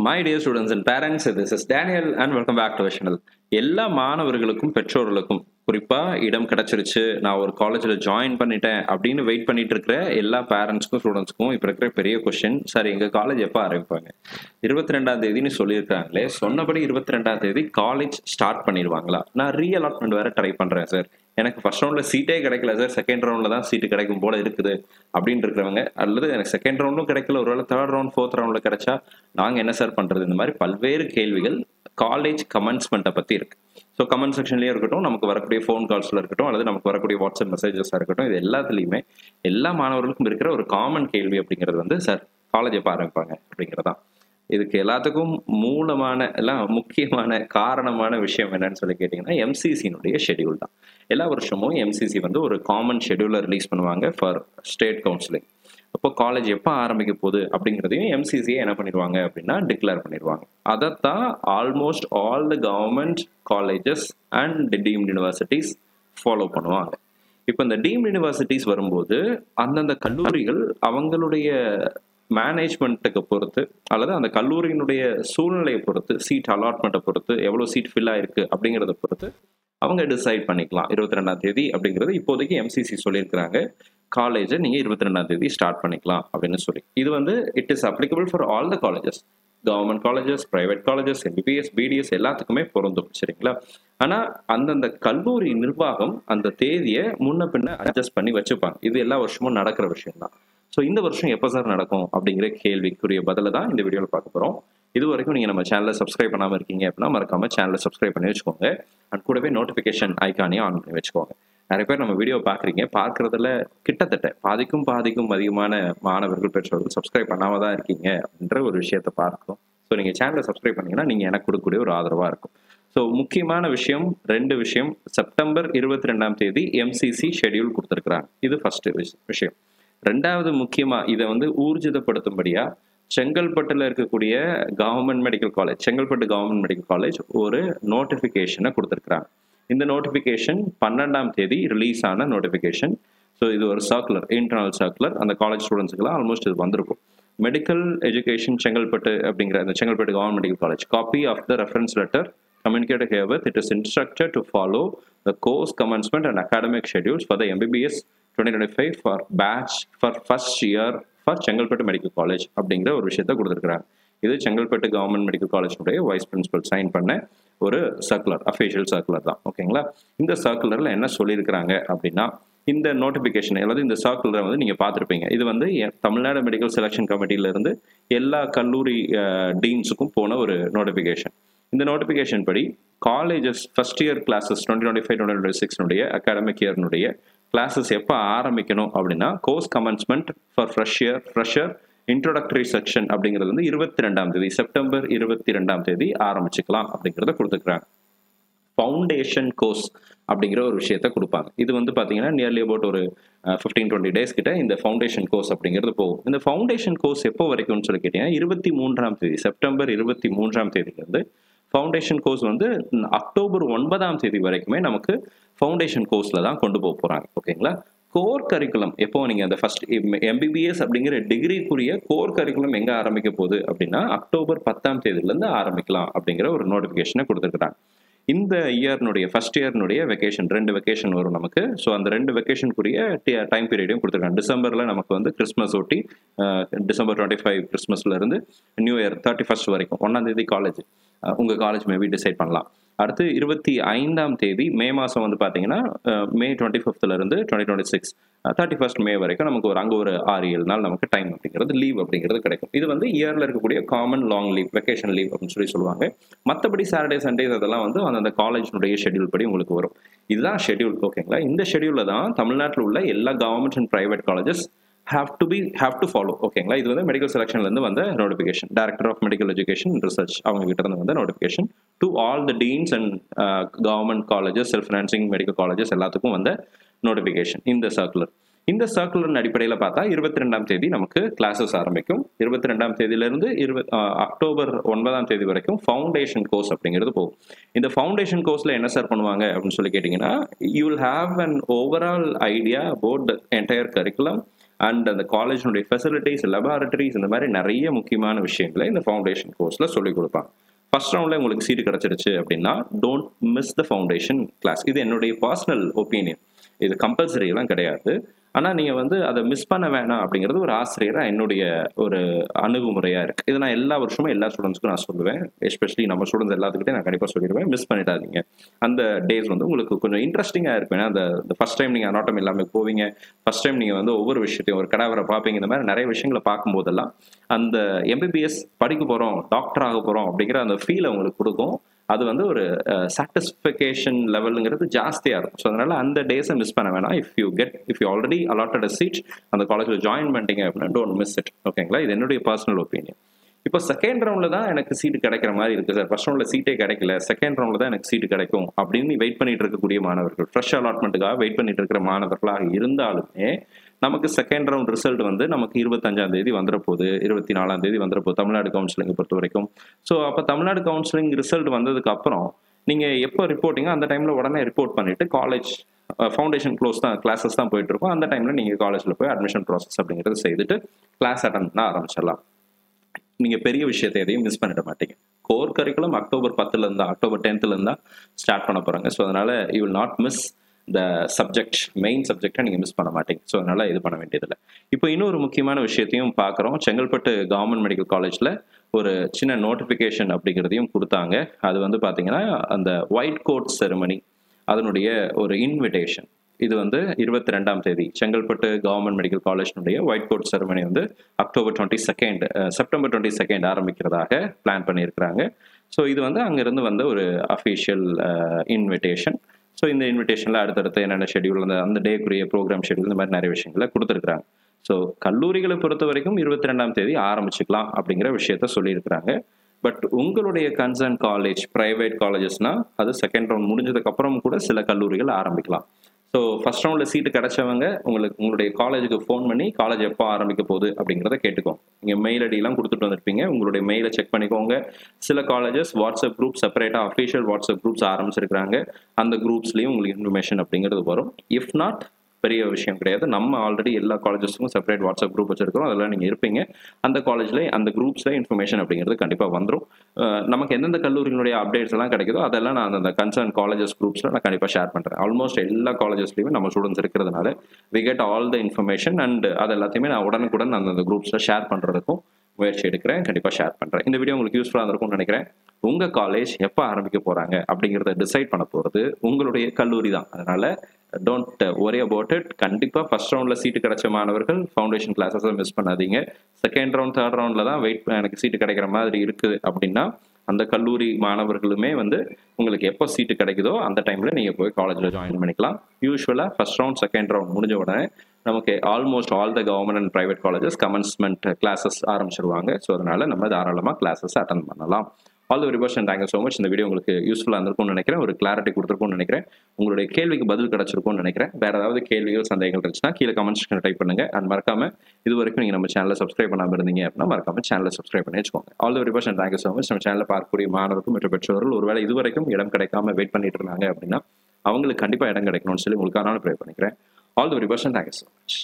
My dear students and parents, this is Daniel and welcome back to our channel. எல்லா மாணவர்களுக்கும் பெற்றோர்களுக்கும் குறிப்பா இடம் கிடைச்சிருச்சு, நான் ஒரு காலேஜ்ல ஜாயின் பண்ணிட்டேன் அப்படின்னு வெயிட் பண்ணிட்டு இருக்கிற எல்லா பேரண்ட்ஸ்க்கும் ஸ்டூடெண்ட்ஸ்க்கும் இப்ப இருக்கிற பெரிய கொஸ்டின், சார் எங்க காலேஜ் எப்போ ஆரம்பிப்பாங்க? 22ஆம் தேதினு சொல்லியிருக்காங்களே, சொன்னபடி 22ஆம் தேதி காலேஜ் ஸ்டார்ட் பண்ணிடுவாங்களா? நான் ரீஅலாட்மெண்ட் வேற ட்ரை பண்றேன் சார், எனக்கு ஃபர்ஸ்ட் ரவுண்ட்ல சீட்டே கிடைக்கல சார், செகண்ட் ரவுண்ட்ல தான் சீட்டு கிடைக்கும் போல இருக்குது அப்படின்னு இருக்கிறவங்க, அல்லது எனக்கு செகண்ட் ரவுண்டும் கிடைக்கல, ஒருவேளை தேர்ட் ரவுண்ட் ஃபோர்த் ரவுண்ட்ல கிடைச்சா நாங்க என்ன சார் பண்றது? இந்த மாதிரி பல்வேறு கேள்விகள் காலேஜ் கமென்ஸ்மெண்ட்டை பத்தி இருக்கு. ஸோ கமெண்ட் செக்ஷன்லயே இருக்கட்டும், நமக்கு வரக்கூடிய ஃபோன் கால்ஸ்ல இருக்கட்டும், அல்லது நமக்கு வரக்கூடிய வாட்ஸ்அப் மெசேஜஸா இருக்கட்டும், இது எல்லாத்துலயுமே எல்லா மாணவர்களுக்கும் இருக்கிற ஒரு காமன் கேள்வி அப்படிங்கிறது வந்து, சார் காலேஜ் எப்போ ஆரம்பிப்பாங்க அப்படிங்கிறதான். இதுக்கு எல்லாத்துக்கும் மூலமான எல்லாம் முக்கியமான காரணமான விஷயம் என்னன்னு சொல்லி கேட்டீங்கன்னா, எம்சிசியினுடைய ஷெடியூல் தான். எல்லா வருஷமும் எம்சிசி வந்து ஒரு காமன் ஷெடியூலை ரிலீஸ் பண்ணுவாங்க ஃபார் ஸ்டேட் கவுன்சிலிங். அப்போ காலேஜ் எப்போ ஆரம்பிக்க போகுது அப்படிங்கிறதையும் எம்சிசியை என்ன பண்ணிடுவாங்க அப்படின்னா டிக்ளேர் பண்ணிடுவாங்க. அதைத்தான் almost all the government colleges and deemed universities follow பண்ணுவாங்க. இப்போ இந்த டீம்டு யூனிவர்சிட்டிஸ் வரும்போது அந்தந்த கல்லூரிகள் அவங்களுடைய மேனேஜ்மெண்ட்டுக்கு பொறுத்து, அல்லது அந்த கல்லூரியினுடைய சூழ்நிலையை பொறுத்து, சீட் அலாட்மெண்ட்டை பொறுத்து, எவ்வளோ சீட் ஃபில் ஆயிருக்கு அப்படிங்கிறத பொறுத்து அவங்க டிசைட் பண்ணிக்கலாம். 22ஆம் தேதி அப்படிங்கிறது இப்போதைக்கு எம்சிசி சொல்லியிருக்கிறாங்க, காலேஜை நீங்கள் 22ஆம் தேதி ஸ்டார்ட் பண்ணிக்கலாம் அப்படின்னு சொல்லி. இது வந்து it is applicable for all the colleges, government colleges, private colleges, MBBS, BDS எல்லாத்துக்குமே பொருந்தும். சரிங்களா? ஆனால் அந்தந்த கல்லூரி நிர்வாகம் அந்த தேதியை முன்ன பின்ன அட்ஜஸ்ட் பண்ணி வச்சுப்பாங்க. இது எல்லா வருஷமும் நடக்கிற விஷயம் தான். ஸோ இந்த வருஷம் எப்போ சார் நடக்கும் அப்படிங்கிற கேள்விக்குரிய பதில தான் இந்த வீடியோவில் பார்க்க போகிறோம். இது வரைக்கும் நீங்கள் நம்ம சேனலை சப்ஸ்கிரைப் பண்ணாமல் இருக்கீங்க அப்படின்னா மறக்காம சேனலை சப்ஸ்கிரைப் பண்ணி வச்சுக்கோங்க. அண்ட் கூடவே நோட்டிஃபிகேஷன் ஐக்கானையும் ஆன் பண்ணி வச்சுக்கோங்க. நிறைய பேர் நம்ம வீடியோ பார்க்குறீங்க, பார்க்குறதுல கிட்டத்தட்ட பாதிக்கும் அதிகமான மாணவர்கள், பெற்றோர்கள் சப்ஸ்கிரைப் பண்ணாமல் தான் இருக்கீங்க அப்படின்ற ஒரு விஷயத்தை பார்க்குறோம். ஸோ நீங்கள் சேனலை சப்ஸ்கிரைப் பண்ணீங்கன்னா நீங்கள் எனக்கு கொடுக்கக்கூடிய ஒரு ஆதரவாக இருக்கும். ஸோ முக்கியமான விஷயம், 2 விஷயம். செப்டம்பர் 22ஆம் தேதி எம்சிசி ஷெடியூல் கொடுத்துருக்குறாங்க. இது ஃபர்ஸ்ட் விஷயம். 2வது முக்கியமா இதை வந்து ஊர்ஜிதப்படுத்தும்படியா செங்கல்பட்டுல இருக்கக்கூடிய government medical college, Chengalpattu government medical college ஒரு நோட்டிஃபிகேஷனை கொடுத்துருக்குறாங்க. இந்த நோட்டிஃபிகேஷன் 12ஆம் தேதி ரிலீஸ் ஆன நோட்டிஃபிகேஷன். ஸோ இது ஒரு சர்க்குலர், இன்டர்னல் சர்க்குலர். அந்த காலேஜ் ஸ்டூடெண்ட்ஸுக்குலாம் ஆல்மோஸ்ட் இது வந்திருக்கும். மெடிக்கல் எஜுகேஷன் செங்கல்பட்டு அப்படிங்கிற அந்த Chengalpattu government medical college copy of the reference letter communicated herewith, it is instructed to follow the course commencement and academic schedules for the MBBS 2025 for batch for first year for Chengalpattu medical college அப்படிங்கிற ஒரு விஷயத்த கொடுத்துருக்குறாங்க. இது Chengalpattu government medical காலேஜுடைய vice principal sign பண்ண ஒரு circular, official circular தான். ஓகேங்களா? இந்த சர்க்குலரில் என்ன சொல்லியிருக்கிறாங்க அப்படின்னா, இந்த நோட்டிஃபிகேஷன் அல்லது இந்த சர்க்குலரை வந்து நீங்கள் பார்த்துருப்பீங்க. இது வந்து தமிழ்நாடு மெடிக்கல் செலெக்ஷன் கமிட்டியிலிருந்து எல்லா கல்லூரி டீன்ஸுக்கும் போன ஒரு நோட்டிஃபிகேஷன். இந்த நோட்டிஃபிகேஷன் படி colleges first year classes 2025-2026 academic இயர்னுடைய கிளாஸஸ் எப்போ ஆரம்பிக்கணும் அப்படின்னா, course commencement for fresher introductory section அப்படிங்கிறது வந்து 22ஆம் தேதி, செப்டம்பர் 22ஆம் தேதி ஆரம்பிச்சுக்கலாம் அப்படிங்கிறத கொடுத்துருக்குறாங்க. ஃபவுண்டேஷன் கோர்ஸ் அப்படிங்கிற ஒரு விஷயத்த கொடுப்பாங்க. இது வந்து பார்த்தீங்கன்னா நியர்லி அபவுட் ஒரு 15-20 டேஸ் கிட்ட இந்த ஃபவுண்டேஷன் கோர்ஸ் அப்படிங்கிறது போகும். இந்த ஃபவுண்டேஷன் கோர்ஸ் எப்போ வரைக்கும்னு சொல்லி கேட்டீங்கன்னா, 23ஆம் தேதி, செப்டம்பர் 23ஆம் தேதியிலிருந்து ஃபவுண்டேஷன் கோர்ஸ் வந்து அக்டோபர் 9ஆம் தேதி வரைக்குமே நமக்கு ஃபவுண்டேஷன் கோர்ஸ்ல தான் கொண்டு போக போறாங்க. ஓகேங்களா? கோர் கரிக்குலம் எப்போ நீங்க அந்த ஃபர்ஸ்ட் எம்பிபிஎஸ் அப்படிங்கிற டிகிரிக்குரிய கோர் கரிக்குலம் எங்க ஆரம்பிக்க போகுது அப்படின்னா, அக்டோபர் 10ஆம் தேதியிலிருந்து ஆரம்பிக்கலாம் அப்படிங்கிற ஒரு நோட்டிஃபிகேஷனை கொடுத்துருக்காங்க. இந்த இயர்னுடைய ஃபர்ஸ்ட் இயர்னுடைய வெக்கேஷன் 2 வெக்கேஷன் வரும் நமக்கு. ஸோ அந்த 2 வெக்கேஷனுக்குரிய டைம் பீரியடையும் கொடுத்துருக்காங்க. டிசம்பர்ல நமக்கு வந்து கிறிஸ்மஸ் ஒட்டி, டிசம்பர் 25 கிறிஸ்மஸ்ல இருந்து நியூ இயர் 31 வரைக்கும் 1ஆம் தேதி காலேஜ், உங்க காலேஜ் மேபி டிசைட் பண்ணலாம். அடுத்து 25ஆம் தேதி மே மாதம் வந்து பார்த்தீங்கன்னா, மே 25ல இருந்து 2026 31 மே வரைக்கும் நமக்கு அங்கே ஒரு 6-7 நாள் நமக்கு டைம் அப்படிங்கிறது, லீவ் அப்படிங்கிறது கிடைக்கும். இது வந்து இயர்ல இருக்கக்கூடிய common long leave, vacation leave அப்படின்னு சொல்லி சொல்லுவாங்க. மற்றபடி சாட்டர்டே சண்டேஸ் அதெல்லாம் வந்து அந்த காலேஜினுடைய ஷெடியூல் படி உங்களுக்கு வரும். இதுதான் ஷெடியூல். ஓகேங்களா? இந்த ஷெடியூல்ல தான் தமிழ்நாட்டில் உள்ள எல்லா government and private colleges have to follow. ஓகேங்களா? இது வந்து மெடிக்கல் செலெக்ஷன்ல இருந்து வந்த notification, director of medical education and research அவங்க கிட்ட இருந்து வந்த notification to all the deans and government colleges, self financing medical colleges எல்லாத்துக்கும் வந்த நோட்டிஃபிகேஷன் இந்த சர்க்குலர். இந்த சர்க்குலரின் அடிப்படையில் பார்த்தா 22ஆம் தேதி நமக்கு கிளாஸஸ் ஆரம்பிக்கும். 22ஆம் தேதியிலிருந்து அக்டோபர் 9ஆம் தேதி வரைக்கும் ஃபவுண்டேஷன் கோர்ஸ் அப்படிங்கிறது போகும். இந்த ஃபவுண்டேஷன் கோர்ஸ்ல என்ன சார் பண்ணுவாங்க அப்படின்னு சொல்லி கேட்டிங்கன்னா, you will have an overall idea about the entire curriculum and அந்த காலேஜினுடைய ஃபெசிலிட்டிஸ், லெபார்டரிஸ், இந்த மாதிரி நிறைய முக்கியமான விஷயங்களை இந்த ஃபவுண்டேஷன் கோர்ஸில் சொல்லிக் கொடுப்பாங்க. ஃபர்ஸ்ட் ரவுண்டில் உங்களுக்கு சீட்டு கிடச்சிருச்சு அப்படின்னா don't miss the foundation class. இது என்னுடைய பர்சனல் ஒப்பீனியன், இது கம்பல்சரி எல்லாம் கிடையாது. ஆனால் நீங்கள் வந்து அதை மிஸ் பண்ண வேணாம் அப்படிங்கிறது ஒரு ஆசிரியராக என்னுடைய ஒரு அணுகுமுறையாக இருக்குது. இது நான் எல்லா வருஷமும் எல்லா ஸ்டூடெண்ட்ஸ்க்கும் நான் சொல்லுவேன். எஸ்பெஷலி நம்ம ஸ்டூடெண்ட்ஸ் எல்லாத்துக்கிட்டே நான் கண்டிப்பாக சொல்லிடுவேன், மிஸ் பண்ணிடாதீங்க. அந்த டேஸ் வந்து உங்களுக்கு கொஞ்சம் இன்ட்ரெஸ்டிங்காக இருக்கும். ஏன்னா அந்த ஃபர்ஸ்ட் டைம் நீங்கள் அனாட்டமி எல்லாமே போவீங்க, ஃபர்ஸ்ட் டைம் நீங்கள் வந்து ஒவ்வொரு விஷயத்தையும் ஒரு கடாவரை பார்ப்பீங்க. இந்த மாதிரி நிறைய விஷயங்களை பார்க்கும்போதெல்லாம் அந்த எம்பிபிஎஸ் படிக்க போகிறோம், டாக்டர் ஆக போகிறோம் அப்படிங்கிற அந்த ஃபீலை உங்களுக்கு கொடுக்கும். அது வந்து ஒரு சாட்டிஸ்ஃபிகேஷன் லெவலுங்கிறது ஜாஸ்தியாக இருக்கும். ஸோ அதனால அந்த டேஸை மிஸ் பண்ண வேணாம். If you already allotted a seat அந்த காலேஜில் ஜாயின் பண்ணிட்டீங்க அப்படின்னா டோன்ட் மிஸ் இட். ஓகேங்களா? இது என்னுடைய பர்சனல் ஒப்பீனியன். இப்போ செகண்ட் ரவுண்டில் தான் எனக்கு சீட்டு கிடைக்கிற மாதிரி இருக்குது சார், ஃபர்ஸ்ட் ரவுண்டில் சீட்டே கிடைக்கல, செகண்ட் ரவுண்டில் தான் எனக்கு சீட்டு கிடைக்கும் அப்படின்னு வெயிட் பண்ணிட்டு இருக்கக்கூடிய மாணவர்கள், ஃப்ரெஷ் அலாட்மெண்ட்டுக்காக வெயிட் பண்ணிட்டு இருக்கிற மாணவர்களாக இருந்தாலுமே நமக்கு செகண்ட் ரவுண்ட் ரிசல்ட் வந்து நமக்கு 25ஆம் தேதி வந்துட போகுது, 24ஆம் தேதி வந்துட போகுது தமிழ்நாடு கவுன்சிலிங்கை பொறுத்த வரைக்கும். ஸோ அப்போ தமிழ்நாடு கவுன்சிலிங் ரிசல்ட் வந்ததுக்கு அப்புறம் நீங்கள் எப்போ ரிப்போர்ட்டிங்கோ அந்த டைமில் உடனே ரிப்போர்ட் பண்ணிவிட்டு காலேஜ் ஃபவுண்டேஷன் கிளாஸஸ் தான் போயிட்டு இருக்கும். அந்த டைமில் நீங்கள் காலேஜில் போய் அட்மிஷன் ப்ராசஸ் அப்படிங்கிறது செய்துட்டு கிளாஸ் அட்டன் பண்ண ஆரம்பிச்சிடலாம். நீங்கள் பெரிய விஷயத்தை எதையும் மிஸ் பண்ணிட மாட்டீங்க. கோர் கரிக்குலம் அக்டோபர் 10லேருந்து அக்டோபர் 10லேருந்து ஸ்டார்ட் பண்ண போகிறாங்க. ஸோ அதனால் you will not miss the subject, main சப்ஜெக்டை நீங்கள் மிஸ் பண்ண மாட்டீங்க. ஸோ அதனால் இது பண்ண வேண்டியதில்லை. இப்போ இன்னொரு முக்கியமான விஷயத்தையும் பார்க்குறோம். செங்கல்பட்டு கவர்மெண்ட் மெடிக்கல் காலேஜில் ஒரு சின்ன நோட்டிஃபிகேஷன் அப்படிங்கிறதையும் கொடுத்தாங்க. அது வந்து பார்த்தீங்கன்னா அந்த ஒயிட் கோட் செரிமனி அதனுடைய ஒரு இன்விடேஷன். இது வந்து 22ஆம் தேதி செங்கல்பட்டு கவர்மெண்ட் மெடிக்கல் காலேஜினுடைய ஒயிட் கோட் செரிமனி வந்து செப்டம்பர் 22 ஆரம்பிக்கிறதாக பிளான் பண்ணியிருக்கிறாங்க. ஸோ இது வந்து அங்கேருந்து வந்து ஒரு அஃபீஷியல் இன்விடேஷன். ஸோ இந்த இன்விடேஷனில் அடுத்தடுத்து என்னென்ன ஷெடியூல், அந்த டேக்குரிய ப்ரோக்ராம் ஷெடியூல், இந்த மாதிரி நிறைய விஷயங்களை கொடுத்துருக்குறாங்க. ஸோ கல்லூரிகளை பொறுத்த வரைக்கும் 22ஆம் தேதி ஆரம்பிச்சுக்கலாம் அப்படிங்கிற விஷயத்த சொல்லியிருக்கிறாங்க. பட் உங்களுடைய கன்சர்ன் காலேஜ், ப்ரைவேட் காலேஜஸ்னால் அது செகண்ட் ரவுண்ட் முடிஞ்சதுக்கு அப்புறம் கூட சில கல்லூரிகள் ஆரம்பிக்கலாம். ஸோ ஃபர்ஸ்ட் ரவுண்டில் சீட்டு கிடைச்சவங்க உங்களுடைய காலேஜுக்கு ஃபோன் பண்ணி காலேஜ் எப்போ ஆரம்பிக்க போகுது அப்படிங்கிறத கேட்டுக்கோங்க. நீங்கள் மெயில் ஐடியெல்லாம் கொடுத்துட்டு வந்திருப்பீங்க, உங்களுடைய மெயிலை செக் பண்ணிக்கோங்க. சில காலேஜஸ் வாட்ஸ்அப் குரூப் செப்பரேட்டாக அஃபீஷியல் வாட்ஸ்அப் குரூப்ஸ் ஆரம்பிச்சிருக்கிறாங்க. அந்த குரூப்ஸ்லேயும் உங்களுக்கு இன்ஃபர்மேஷன் அப்படிங்கிறது வரும். இஃப் நாட் பெரிய விஷயம் கிடையாது, நம்ம ஆல்ரெடி எல்லா காலேஜஸுக்கும் செப்பரேட் வாட்ஸ்அப் குரூப் வச்சிருக்கிறோம், அதெல்லாம் நீங்கள் இருப்பீங்க. அந்த காலேஜில் அந்த குரூப்ஸில் இன்ஃபர்மேஷன் அப்படிங்கிறது கண்டிப்பாக வந்துடும். நமக்கு எந்தெந்த கல்லூரிகளுடைய அப்டேட்ஸ் எல்லாம் கிடைக்குதோ அதெல்லாம் நான் அந்த கன்சர்ன் காலேஜஸ் குரூப்ஸில் நான் கண்டிப்பாக ஷேர் பண்ணுறேன். ஆல்மோஸ்ட் எல்லா காலேஜஸ்லையுமே நம்ம ஸ்டூடெண்ட்ஸ் இருக்கிறதுனால we get all the information and அது எல்லாத்தையுமே நான் உடனுக்குடன் அந்த குரூப்ஸில் ஷேர் பண்ணுறதுக்கும் முயற்சி எடுக்கிறேன், கண்டிப்பாக ஷேர் பண்ணுறேன். இந்த வீடியோ உங்களுக்கு யூஸ்ஃபுல்லாக இருக்கும்னு நினைக்கிறேன். உங்கள் காலேஜ் எப்போ ஆரம்பிக்க போகிறாங்க அப்படிங்கிறத டிசைட் பண்ண போகிறது உங்களுடைய கல்லூரி தான். அதனால் டோன்ட் ஒரி அபவுட் இட். கண்டிப்பாக ஃபர்ஸ்ட் ரவுண்டில் சீட்டு கிடைச்ச மாணவர்கள் ஃபவுண்டேஷன் கிளாஸஸை மிஸ் பண்ணாதீங்க. செகண்ட் ரவுண்ட், தேர்ட் ரவுண்டில் தான் எனக்கு சீட்டு கிடைக்கிற மாதிரி இருக்குது அப்படின்னா அந்த கல்லூரி மாணவர்களுமே வந்து உங்களுக்கு எப்போ சீட்டு கிடைக்குதோ அந்த டைமில் நீங்கள் போய் காலேஜில் ஜாயின் பண்ணிக்கலாம். யூஸ்வலாக ஃபர்ஸ்ட் ரவுண்ட், செகண்ட் ரவுண்ட் முடிஞ்ச உடனே நமக்கு almost all the government and private colleges commencement classes ஆரம்பிச்சிருவாங்க. ஸோ அதனால நம்ம தாராளமாக கிளாஸஸ் அட்டன் பண்ணலாம். All the very best and thank you so much. இந்த வீடியோ உங்களுக்கு யூஸ்ஃபுல்லாக இருந்திருக்கும்னு நினைக்கிறேன், ஒரு கிளாரிட்டி கொடுத்துருக்கும்னு நினைக்கிறேன், உங்களுடைய கேள்விக்கு பதில் கிடைச்சிருக்கும்னு நினைக்கிறேன். வேற ஏதாவது கேள்விகள், சந்தேகங்கள் இருந்துச்சுன்னா கீழே கமெண்ட் செக்ஷன் டைப் பண்ணுங்க. அண்ட் மறக்காம இது வரைக்கும் நீங்கள் நம்ம சேனலை சப்ஸ்கிரைப் பண்ணாமல் இருந்தீங்க அப்படின்னா மறக்காம சேனலை சப்ஸ்கிரைப் பண்ணி வச்சுக்கோங்க. All the very best and thank you so much. நம்ம சேனலில் பார்க்கக்கூடிய மாணவர்கள் மற்றும் பெற்றோர்கள் ஒருவேளை இது வரைக்கும் இடம் கிடைக்காம வெயிட் பண்ணிட்டு இருந்தாங்க அப்படின்னா அவங்களுக்கு கண்டிப்பாக இடம் கிடைக்கணும்னு சொல்லி உங்களுக்கான ப்ரே பண்ணிக்கிறேன். All the very best and thank you so much.